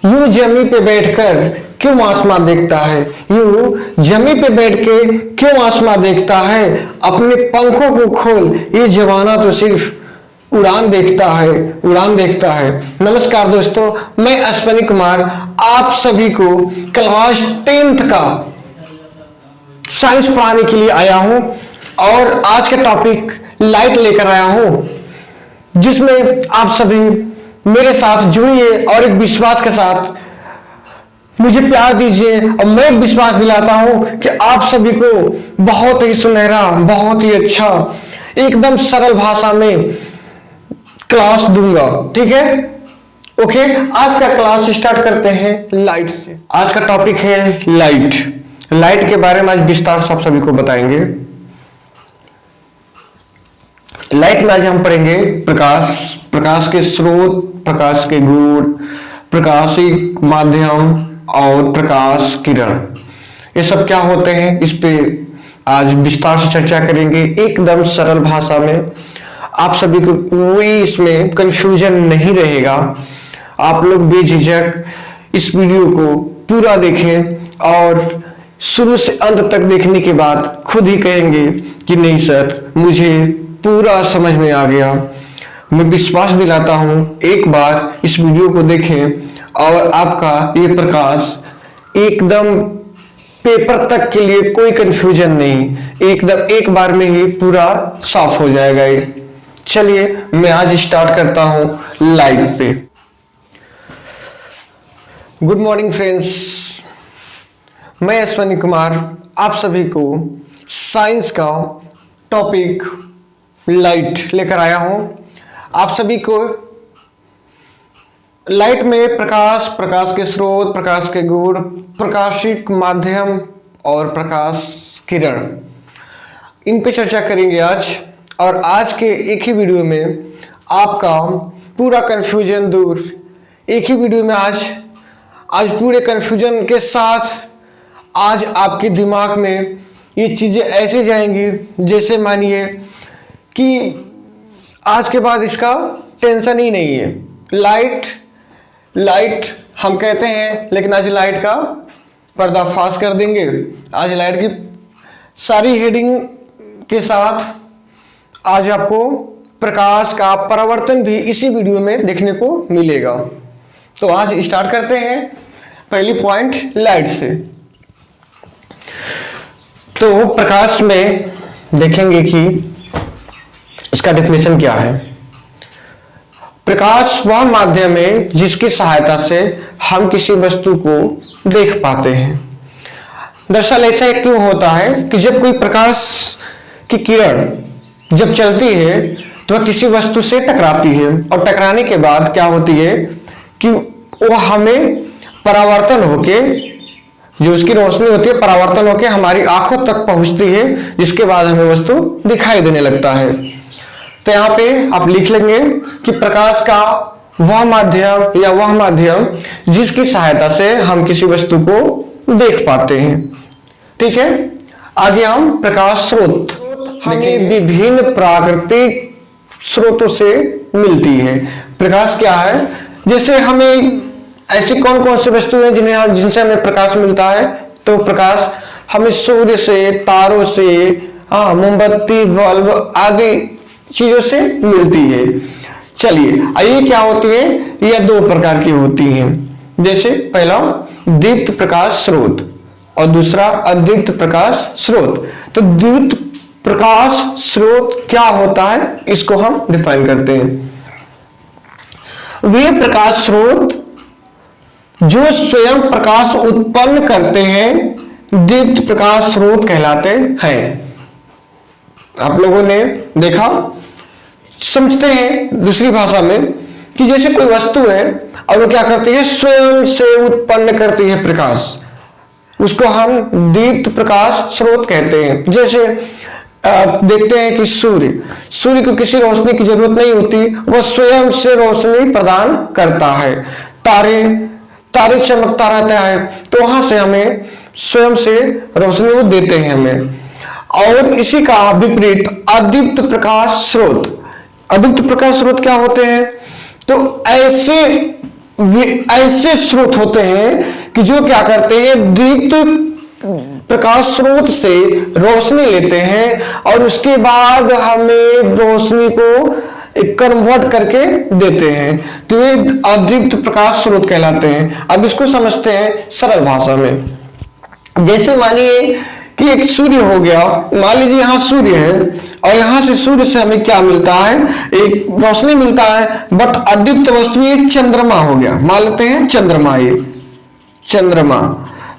यूं जमी पे बैठकर क्यों आसमां देखता है, यूं जमी पे बैठ के क्यों आसमां देखता है, अपने पंखों को खोल ये जवाना तो सिर्फ उड़ान देखता है, उड़ान देखता है। नमस्कार दोस्तों, मैं अश्विनी कुमार आप सभी को क्लास 10th का साइंस पढ़ाने के लिए आया हूं और आज का टॉपिक लाइट लेकर आया हूं, जिसमें आप सभी मेरे साथ जुड़िए और एक विश्वास के साथ मुझे प्यार दीजिए और मैं विश्वास दिलाता हूं कि आप सभी को बहुत ही सुनहरा, बहुत ही अच्छा, एकदम सरल भाषा में क्लास दूंगा। ठीक है, ओके। आज का क्लास स्टार्ट करते हैं लाइट से। आज का टॉपिक है लाइट। लाइट के बारे में आज विस्तार से आप सभी को बताएंगे। लाइट में आज हम पढ़ेंगे प्रकाश, प्रकाश के स्रोत, प्रकाश के गुण, प्रकाशिक माध्यम और प्रकाश किरण, ये सब क्या होते हैं, इस पे आज विस्तार से चर्चा करेंगे एकदम सरल भाषा में। आप सभी को कोई इसमें कंफ्यूजन नहीं रहेगा। आप लोग बेझिझक इस वीडियो को पूरा देखें और शुरू से अंत तक देखने के बाद खुद ही कहेंगे कि नहीं सर, मुझे पूरा समझ में आ गया। मैं विश्वास दिलाता हूं, एक बार इस वीडियो को देखें और आपका ये प्रकाश एकदम पेपर तक के लिए कोई कंफ्यूजन नहीं, एकदम एक बार में ही पूरा साफ हो जाएगा ये। चलिए मैं आज स्टार्ट करता हूं लाइट पे। गुड मॉर्निंग फ्रेंड्स, मैं अश्विनी कुमार आप सभी को साइंस का टॉपिक लाइट लेकर आया हूं। आप सभी को लाइट में प्रकाश, प्रकाश के स्रोत, प्रकाश के गुण, प्रकाशिक माध्यम और प्रकाश किरण, इन पे चर्चा करेंगे आज। और आज के एक ही वीडियो में आपका पूरा कंफ्यूजन दूर, एक ही वीडियो में आज पूरे कंफ्यूजन के साथ आज आपके दिमाग में ये चीज़ें ऐसे जाएंगी जैसे मानिए कि आज के बाद इसका टेंशन ही नहीं है। लाइट हम कहते हैं, लेकिन आज लाइट का पर्दाफाश कर देंगे। आज लाइट की सारी हेडिंग के साथ आज आपको प्रकाश का परावर्तन भी इसी वीडियो में देखने को मिलेगा। तो आज स्टार्ट करते हैं पहली पॉइंट लाइट से। तो प्रकाश में देखेंगे कि इसका डेफिनेशन क्या है। प्रकाश वह माध्यम है जिसकी सहायता से हम किसी वस्तु को देख पाते हैं। दरअसल ऐसा क्यों होता है कि जब कोई प्रकाश की किरण जब चलती है तो वह किसी वस्तु से टकराती है और टकराने के बाद क्या होती है कि वह हमें परावर्तन होके, जो उसकी रोशनी होती है परावर्तन होके हमारी आंखों तक पहुंचती है, जिसके बाद हमें वस्तु दिखाई देने लगता है। तो यहाँ पे आप लिख लेंगे कि प्रकाश का वह माध्यम या वह माध्यम जिसकी सहायता से हम किसी वस्तु को देख पाते हैं। ठीक है, आगे हम प्रकाश स्रोत हमें विभिन्न प्राकृतिक स्रोतों से मिलती है। प्रकाश क्या है, जैसे हमें ऐसी कौन कौन सी वस्तु है जिनसे हमें प्रकाश मिलता है। तो प्रकाश हमें सूर्य से, तारों से, मोमबत्ती, बल्ब आदि चीजों से मिलती है। चलिए, ये क्या होती है, यह दो प्रकार की होती हैं। जैसे पहला दीप्त प्रकाश स्रोत और दूसरा अदीप्त प्रकाश स्रोत। तो दीप्त प्रकाश स्रोत क्या होता है, इसको हम डिफाइन करते हैं। वे प्रकाश स्रोत जो स्वयं प्रकाश उत्पन्न करते हैं दीप्त प्रकाश स्रोत कहलाते हैं। आप लोगों ने देखा, समझते हैं दूसरी भाषा में कि जैसे कोई वस्तु है और वो क्या करती है, स्वयं से उत्पन्न करती है प्रकाश, उसको हम दीप्त प्रकाश स्रोत कहते हैं। जैसे देखते हैं कि सूर्य को किसी रोशनी की जरूरत नहीं होती, वह स्वयं से रोशनी प्रदान करता है। तारे चमकता रहता है तो वहां से हमें स्वयं से रोशनी वो देते हैं हमें। और इसी का विपरीत अदीप्त प्रकाश स्रोत। अदीप्त प्रकाश स्रोत क्या होते हैं, तो ऐसे वे ऐसे स्रोत होते हैं कि जो क्या करते हैं, दीप्त प्रकाश स्रोत से रोशनी लेते हैं और उसके बाद हमें रोशनी को कन्वर्ट करके देते हैं, तो ये अदीप्त प्रकाश स्रोत कहलाते हैं। अब इसको समझते हैं सरल भाषा में। जैसे मानिए कि एक सूर्य हो गया, मान लीजिए यहाँ सूर्य है और यहाँ से सूर्य से हमें क्या मिलता है, एक रोशनी मिलता है, बट अदीप्त वस्तु ये चंद्रमा हो गया, मान लेते हैं चंद्रमा, ये चंद्रमा।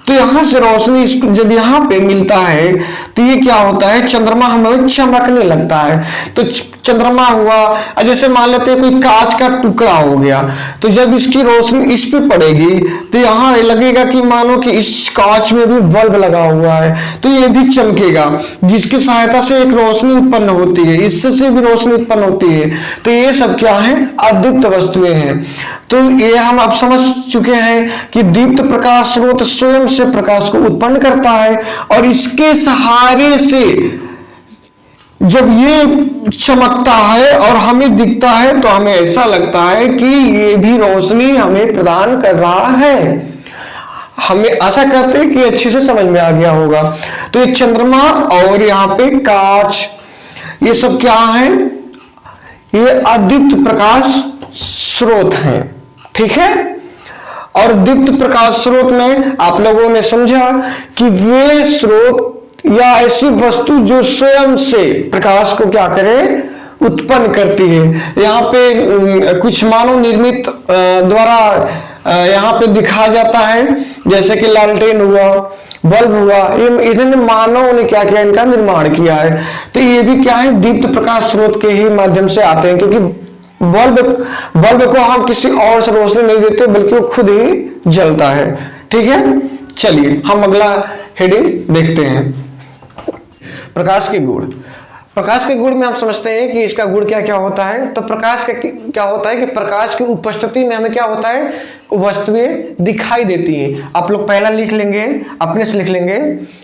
तो यहां से रोशनी जब यहाँ पे मिलता है तो ये क्या होता है, चंद्रमा हमें चमकने लगता है। तो चंद्रमा हुआ, जैसे मान लेते हैं कोई कांच का टुकड़ा हो गया, तो जब इसकी रोशनी इस पे पड़ेगी तो यहाँ लगेगा कि मानो कि इस कांच में भी बल्ब लगा हुआ है, तो ये भी चमकेगा, जिसकी सहायता से एक रोशनी उत्पन्न होती है, इससे से भी रोशनी उत्पन्न होती है। तो ये सब क्या है, अदीप्त वस्तुएं हैं। तो ये हम अब समझ चुके हैं कि दीप्त प्रकाश स्रोत स्वयं से प्रकाश को उत्पन्न करता है और इसके सहारे से जब ये चमकता है और हमें दिखता है तो हमें ऐसा लगता है कि ये भी रोशनी हमें प्रदान कर रहा है। हमें आशा करते हैं कि अच्छे से समझ में आ गया होगा। तो ये चंद्रमा और यहाँ पे कांच, ये सब क्या है, ये अदीप्त प्रकाश स्रोत हैं, ठीक है। और दीप्त प्रकाश स्रोत में आप लोगों ने समझा कि वे स्रोत या ऐसी वस्तु जो स्वयं से प्रकाश को क्या करे, उत्पन्न करती है। यहाँ पे कुछ मानव निर्मित द्वारा यहाँ पे दिखाया जाता है, जैसे कि लालटेन हुआ, बल्ब हुआ, ये इन्होंने मानव ने क्या किया, इनका निर्माण किया है। तो ये भी क्या है, दीप्त प्रकाश स्रोत के ही माध्यम से आते हैं, क्योंकि बल्ब को हम किसी और से रोशनी नहीं देते बल्कि वो खुद ही जलता है, ठीक है। चलिए हम अगला हेडिंग देखते हैं, प्रकाश के गुण। प्रकाश के गुण में हम समझते हैं कि इसका गुण क्या क्या होता है। तो प्रकाश का क्या होता है कि प्रकाश की उपस्थिति में हमें क्या होता है, वस्तुएं दिखाई देती हैं। आप लोग पहला लिख लेंगे, अपने से लिख लेंगे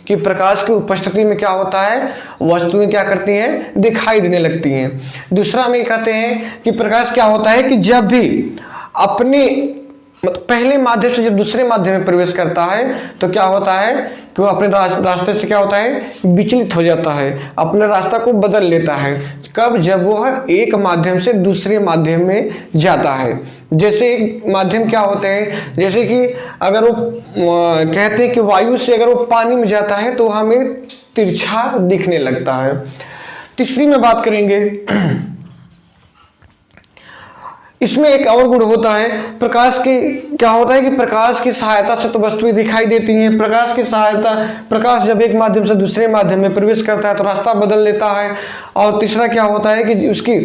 कि प्रकाश की उपस्थिति में क्या होता है, वस्तुएं क्या करती हैं, दिखाई देने लगती हैं। दूसरा हम ये कहते हैं कि प्रकाश क्या होता है कि जब भी अपने पहले माध्यम से जब दूसरे माध्यम में प्रवेश करता है तो क्या होता है कि वो अपने रास्ते से क्या होता है, विचलित हो जाता है, अपने रास्ता को बदल लेता है। कब, जब वो एक माध्यम से दूसरे माध्यम में जाता है। जैसे एक माध्यम क्या होते हैं, जैसे कि अगर वो कहते हैं कि वायु से अगर वो पानी में जाता है तो हमें तिरछा दिखने लगता है। तीसरी में बात करेंगे, इसमें एक और गुण होता है प्रकाश के, क्या होता है कि प्रकाश की सहायता से तो वस्तुएं दिखाई देती हैं। प्रकाश जब एक माध्यम से दूसरे माध्यम में प्रवेश करता है तो रास्ता बदल लेता है। और तीसरा क्या होता है कि उसकी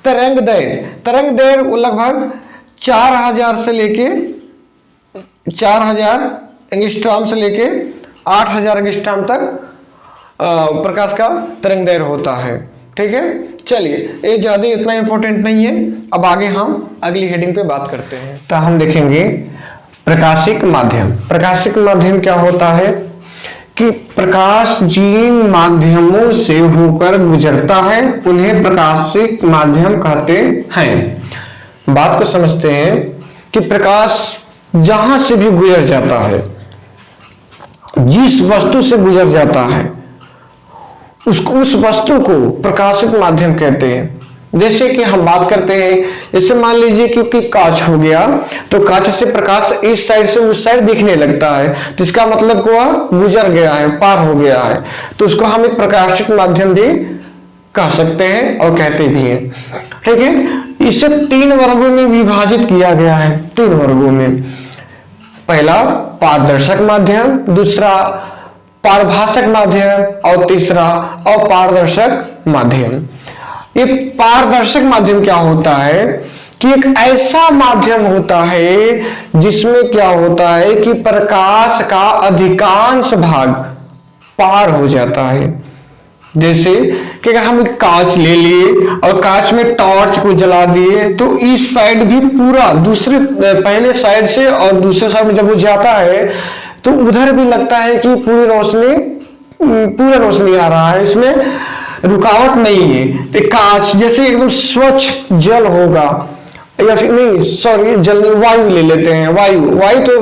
तरंग दैर्घ्य वो लगभग 4000 से लेके 4000 एंगस्ट्रॉम से लेके 8000 एंगस्ट्रॉम तक प्रकाश का तरंग दैर्घ्य होता है, ठीक है। चलिए, ये ज्यादा इतना इंपॉर्टेंट नहीं है। अब आगे हम अगली हेडिंग पे बात करते हैं। तो हम देखेंगे प्रकाशिक माध्यम। प्रकाशिक माध्यम क्या होता है कि प्रकाश जिन माध्यमों से होकर गुजरता है उन्हें प्रकाशिक माध्यम कहते हैं। बात को समझते हैं कि प्रकाश जहां से भी गुजर जाता है, जिस वस्तु से गुजर जाता है, उस वस्तु को प्रकाशिक माध्यम कहते हैं। जैसे कि हम बात करते हैं, जैसे मान लीजिए कि कांच हो गया, तो कांच से प्रकाश इस साइड से उस साइड दिखने लगता है, तो इसका मतलब कि वह गुजर गया है, पार हो गया है, तो उसको हम एक प्रकाशिक माध्यम भी कह सकते हैं और कहते भी हैं, ठीक है। इसे 3 वर्गों में विभाजित किया गया है, 3 वर्गों में। पहला पारदर्शक माध्यम, दूसरा पारभाषक माध्यम और तीसरा अपारदर्शक माध्यम। ये पारदर्शक माध्यम क्या होता है कि एक ऐसा माध्यम होता है जिसमें क्या होता है कि प्रकाश का अधिकांश भाग पार हो जाता है। जैसे कि अगर हम कांच ले लिए और कांच में टॉर्च को जला दिए तो इस साइड भी पूरा दूसरे पहले साइड से और दूसरे साइड में जब वो जाता है तो उधर भी लगता है कि पूरा रोशनी आ रहा है, इसमें रुकावट नहीं है। तो कांच जैसे एकदम स्वच्छ जल होगा या फिर नहीं सॉरी जल्दी वायु ले लेते हैं। वायु तो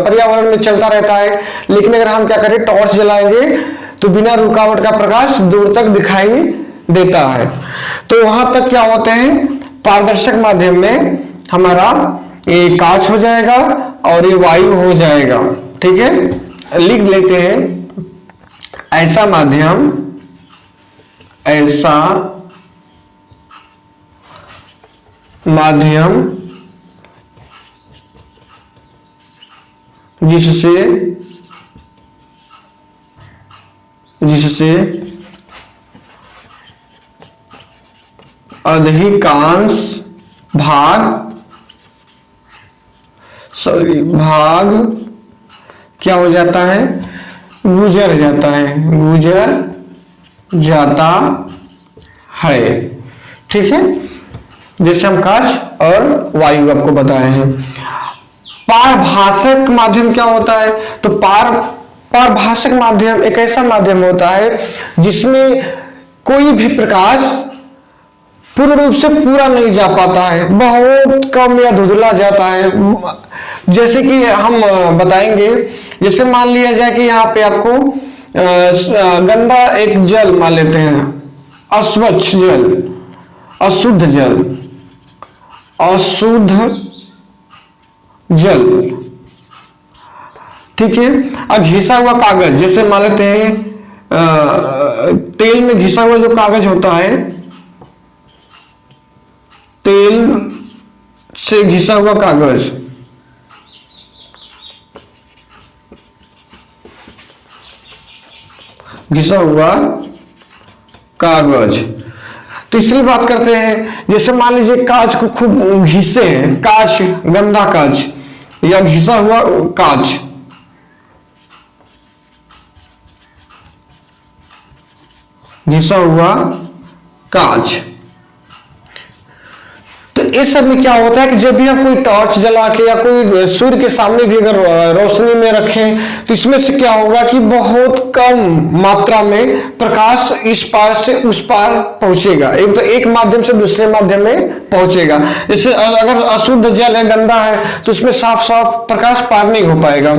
पर्यावरण में चलता रहता है, लेकिन अगर हम क्या करें टॉर्च जलाएंगे तो बिना रुकावट का प्रकाश दूर तक दिखाई देता है। तो वहां तक क्या होते हैं, पारदर्शक माध्यम में हमारा ये कांच हो जाएगा और ये वायु हो जाएगा। ठीक है, लिख लेते हैं ऐसा माध्यम जिससे अधिकांश भाग क्या हो जाता है, गुजर जाता है। ठीक है, जैसे हम कांच और वायु आपको बताए हैं। पारभाषक माध्यम क्या होता है, तो पारभाषक माध्यम एक ऐसा माध्यम होता है जिसमें कोई भी प्रकाश पूर्ण रूप से पूरा नहीं जा पाता है, बहुत कम या धुंधला जाता है। जैसे कि हम बताएंगे, जैसे मान लिया जाए कि यहाँ पे आपको गंदा एक जल मान लेते हैं, अस्वच्छ जल, अशुद्ध जल। ठीक है, अब घिसा हुआ कागज, जैसे मान लेते हैं तेल में घिसा हुआ जो कागज होता है, तेल से घिसा हुआ कागज, तीसरी बात करते हैं, जैसे मान लीजिए कांच को खूब घिसे हैं, कांच गंदा कांच या घिसा हुआ कांच, तो इस सब में क्या होता है कि जब भी आप कोई टॉर्च जला के या कोई सूर्य के सामने भी अगर रोशनी में रखें तो इसमें से क्या होगा कि बहुत कम मात्रा में प्रकाश इस पार से उस पार पहुंचेगा, एक माध्यम से दूसरे माध्यम में पहुंचेगा। जैसे अगर अशुद्ध जल है, गंदा है, तो उसमें साफ साफ प्रकाश पार नहीं हो पाएगा।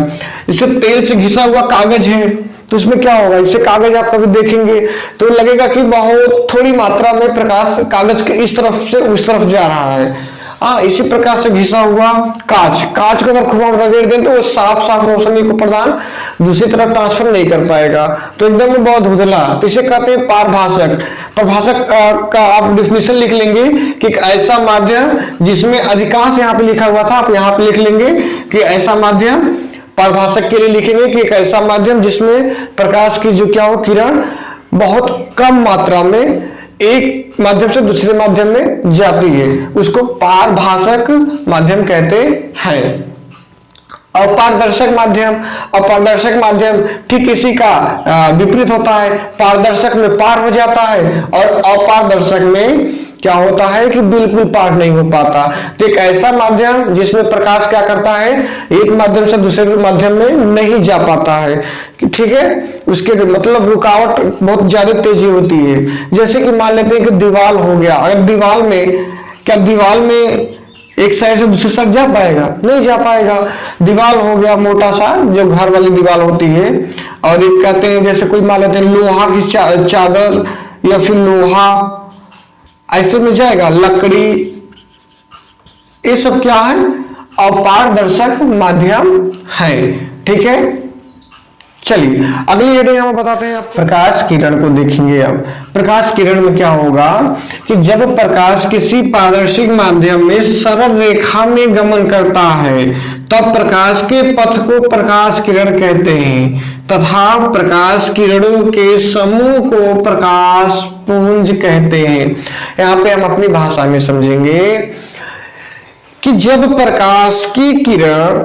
जैसे तेल से घिसा हुआ कागज है, तो उसमें क्या होगा, इससे कागज आप कभी देखेंगे तो लगेगा कि बहुत थोड़ी मात्रा में प्रकाश कागज के इस तरफ से उस तरफ जा रहा है। इसी प्रकार से घिसा हुआ कांच को अगर खूब हम रगड़ दें तो वो साफ रोशनी को प्रदान दूसरी तरफ ट्रांसफर नहीं कर पाएगा, तो एकदम में बहुत धुंधला। तो इसे कहते हैं पारभाषक का आप डिफिनेशन लिख लेंगे कि एक ऐसा माध्यम जिसमें अधिकांश, यहाँ पे लिखा हुआ था, आप यहाँ पे लिख लेंगे कि ऐसा माध्यम, पारभाषक के लिए लिखेंगे कि एक ऐसा माध्यम जिसमें प्रकाश की जो क्या हो, किरण बहुत कम मात्रा में एक माध्यम से दूसरे माध्यम में जाती है, उसको पारभाषक माध्यम कहते हैं। अपारदर्शक माध्यम ठीक इसी का विपरीत होता है। पारदर्शक में पार हो जाता है और अपारदर्शक में क्या होता है कि बिल्कुल पार नहीं हो पाता। तो एक ऐसा माध्यम जिसमें प्रकाश क्या करता है, एक माध्यम से दूसरे माध्यम में नहीं जा पाता है। ठीक है, उसके मतलब रुकावट बहुत ज्यादा तेजी होती है। जैसे कि मान लेते हैं कि दीवार हो गया, अगर दीवार में एक साइड से दूसरी साइड जा पाएगा, नहीं जा पाएगा। दीवार हो गया मोटा सा, जो घर वाली दीवार होती है, और एक कहते हैं जैसे कोई मान लेते हैं लोहा की चादर या फिर लोहा, ऐसे में जाएगा, लकड़ी, ये सब क्या है, अपारदर्शक माध्यम है। ठीक है, चलिए अगली हेडिंग हम बताते हैं, प्रकाश किरण को देखेंगे। अब प्रकाश किरण में क्या होगा कि जब प्रकाश किसी पारदर्शी माध्यम में सरल रेखा में गमन करता है तब प्रकाश के पथ को प्रकाश किरण कहते हैं तथा प्रकाश किरणों के समूह को प्रकाश पुंज कहते हैं। यहाँ पे हम अपनी भाषा में समझेंगे कि जब प्रकाश की किरण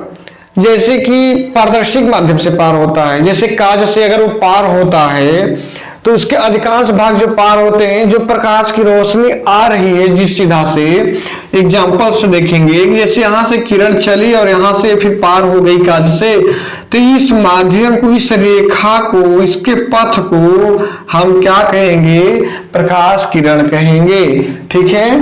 जैसे कि पारदर्शी माध्यम से पार होता है, जैसे कांच से अगर वो पार होता है तो उसके अधिकांश भाग जो पार होते हैं, जो प्रकाश की रोशनी आ रही है जिस सीधा से, एग्जांपल से देखेंगे, जैसे यहां से किरण चली और यहां से फिर पार हो गई कांच से, तो इस माध्यम को, इस रेखा को, इसके पथ को हम क्या कहेंगे, प्रकाश किरण कहेंगे। ठीक है,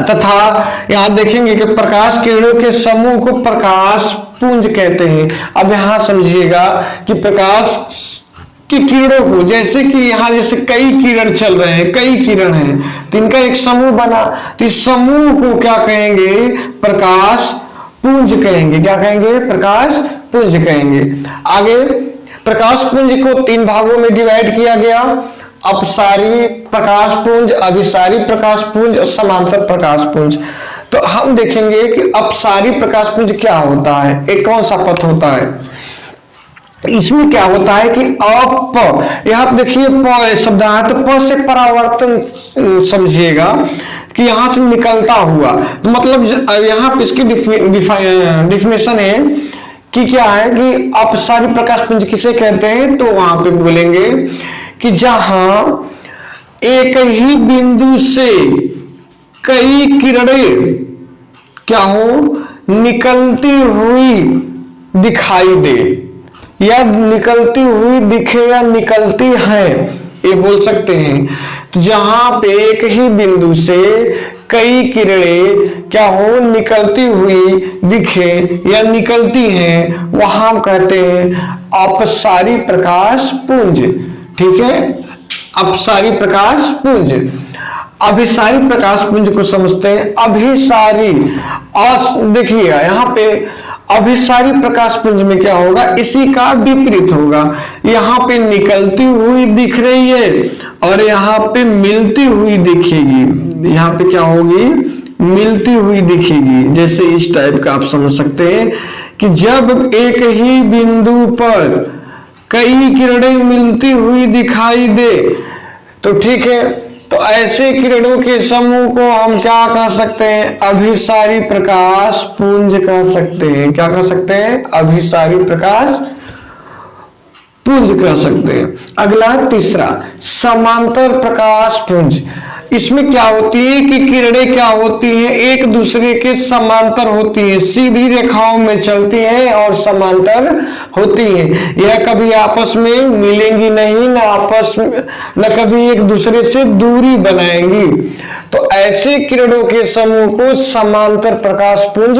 तथा यहाँ देखेंगे कि प्रकाश किरणों के समूह को प्रकाश पुंज कहते हैं। अब यहाँ समझिएगा कि प्रकाश की किरणों को, जैसे कि यहाँ जैसे कई किरण चल रहे हैं, कई किरण हैं, तो इनका एक समूह बना, तो इस समूह को क्या कहेंगे? प्रकाश पुंज कहेंगे। क्या कहेंगे? प्रकाश पुंज कहेंगे। आगे प्रकाश पुंज को 3 भागों में डिवाइड किया गया, अपसारी प्रकाश पुंज, अभिसारी प्रकाश पुंज और समांतर प्रकाश पुंज। तो हम देखेंगे कि अपसारी प्रकाश पुंज क्या होता है, एक कौन सा पथ होता है। इसमें क्या होता है कि अप, यहां देखिए प शब्द आया, तो प से परावर्तन समझिएगा कि यहां से निकलता हुआ, तो मतलब यहां पे इसकी डिफिनेशन है कि क्या है कि अपसारी प्रकाश पुंज किसे कहते हैं। तो वहां पे बोलेंगे कि जहां एक ही बिंदु से कई किरणें क्या हो, निकलती हुई दिखाई दे, या निकलती हुई दिखे, या निकलती है, ये बोल सकते हैं। तो जहां पे एक ही बिंदु से कई किरणें क्या हो, निकलती हुई दिखे या निकलती हैं, वहां हम कहते हैं अपसारी प्रकाश पुंज। ठीक है, अपसारी प्रकाश पुंज। अभिसारी प्रकाश पुंज को समझते हैं। अभिसारी, देखिएगा यहाँ पे अभिसारी प्रकाश पुंज में क्या होगा, इसी का विपरीत होगा। यहाँ पे निकलती हुई दिख रही है और यहाँ पे मिलती हुई दिखेगी। यहाँ पे क्या होगी, मिलती हुई दिखेगी। जैसे इस टाइप का आप समझ सकते हैं कि जब एक ही बिंदु पर कई किरणें मिलती हुई दिखाई दे, तो ठीक है, तो ऐसे किरणों के समूह को हम क्या कह सकते हैं, अभिसारी प्रकाश पुंज कह सकते हैं। क्या कह सकते हैं, अभिसारी प्रकाश पुंज कह सकते हैं। अगला तीसरा, समांतर प्रकाश पुंज। इसमें क्या होती है कि किरणें क्या होती हैं, एक दूसरे के समांतर होती हैं, सीधी रेखाओं में चलती हैं और समांतर होती हैं। यह कभी आपस में मिलेंगी नहीं, ना आपस में, न कभी एक दूसरे से दूरी बनाएंगी। तो ऐसे किरणों के समूह को समांतर प्रकाश पुंज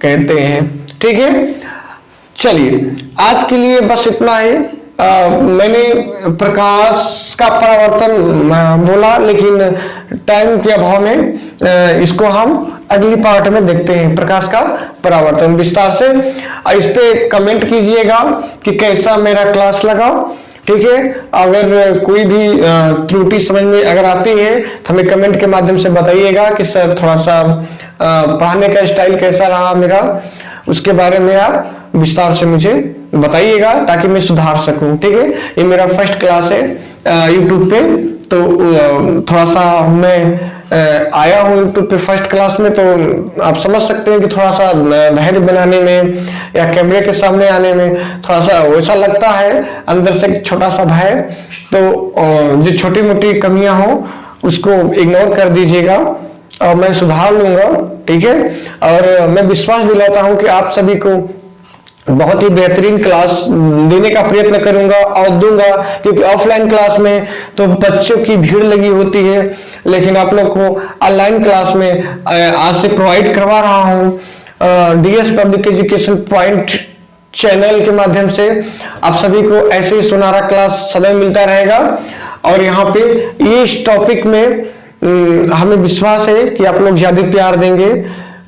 कहते हैं। ठीक है, चलिए आज के लिए बस इतना ही। मैंने प्रकाश का परावर्तन बोला, लेकिन टाइम के अभाव में इसको हम अगली पार्ट में देखते हैं, प्रकाश का परावर्तन विस्तार से। इस पे कमेंट कीजिएगा कि कैसा मेरा क्लास लगा। ठीक है, अगर कोई भी त्रुटि समझ में अगर आती है तो हमें कमेंट के माध्यम से बताइएगा कि सर थोड़ा सा पढ़ाने का स्टाइल कैसा रहा मेरा, उसके बारे में आप विस्तार से मुझे बताइएगा ताकि मैं सुधार सकूं। ठीक है, ये मेरा फर्स्ट क्लास है यूट्यूब पे, तो थोड़ा सा मैं आया हूँ यूट्यूब पे फर्स्ट क्लास में, तो आप समझ सकते हैं कि थोड़ा सा धैर्य बनाने में या कैमरे के सामने आने में थोड़ा सा वैसा लगता है, अंदर से छोटा सा भय। तो जो छोटी मोटी कमियां हो उसको इग्नोर कर दीजिएगा और मैं सुधार लूंगा। ठीक है, और मैं विश्वास दिलाता हूं कि आप सभी को बहुत ही बेहतरीन क्लास देने का प्रयत्न करूंगा और दूंगा, क्योंकि ऑफलाइन क्लास में तो बच्चों की भीड़ लगी होती है, लेकिन आप लोग को ऑनलाइन क्लास में आज से प्रोवाइड करवा रहा हूं DS public education point channel के माध्यम से। आप सभी को ऐसे ही सुनहरा क्लास सदैव मिलता रहेगा और यहाँ पे ये इस टॉपिक में हमें विश्वास है कि आप लोग ज्यादा प्यार देंगे,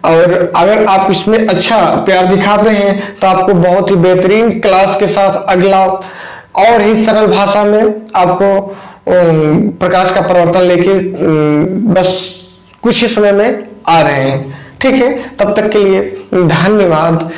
और अगर आप इसमें अच्छा प्यार दिखाते हैं तो आपको बहुत ही बेहतरीन क्लास के साथ अगला और ही सरल भाषा में आपको प्रकाश का परिवर्तन लेके बस कुछ ही समय में आ रहे हैं। ठीक है, तब तक के लिए धन्यवाद।